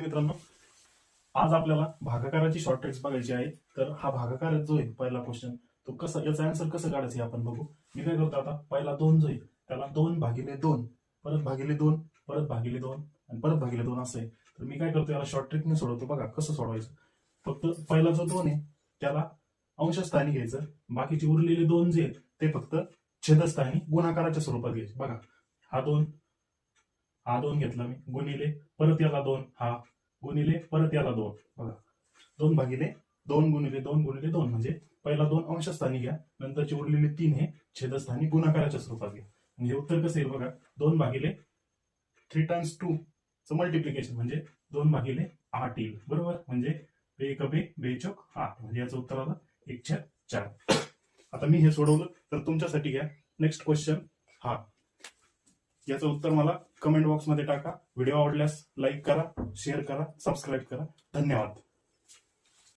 विद्यार्थी मित्रांनो, आज आपल्याला भागाकाराची शॉर्ट ट्रिक्स बघायची आहे. तर हा भागाकार जो आहे पहिला क्वेश्चन, तो कसा याचा आन्सर कसं काढायचं हे आपण बघू. मी काय करतो आता, पहिला 2 जो आहे त्याला 2/2, परत भागिले 2, परत भागिले 2 आणि परत भागिले 2 असं आहे. तर मी काय करतो, याला शॉर्ट ट्रिकने सोडवतो. बघा कसं सोडवायचं. फक्त पहिला जो 2 आहे त्याला अंशस्थानी घ्यायचं, बाकीचे उरलेले 2 जे आहेत ते फक्त छेदस्थानी गुणाकाराच्या स्वरूपात घ्यायचे. बघा हा 2 घेतला मी, गुणिले परत याला 2, हा गुणिले परत याला 2. बघा 2/2 गुणिले 2 गुणिले 2 म्हणजे पहिला 2 अंशस्थानी घ्या, नंतरचे उरलेले 3 हे छेदस्थानी गुणाकाराच्या स्वरूपात घ्या. म्हणजे उत्तर कसं येईल बघा, 2/3 टाइम्स 2 चं मल्टिप्लिकेशन म्हणजे 2/8 येईल. बरोबर, म्हणजे 2 म्हणजे याचं उत्तर आलं 1/4. आता मी हे सोडवलं, तर तुमच्यासाठी घ्या नेक्स्ट क्वेश्चन हा. याचं उत्तर मला कमेंट बॉक्समध्ये टाका. व्हिडिओ आवडल्यास लाईक करा, शेअर करा, सबस्क्राईब करा. धन्यवाद.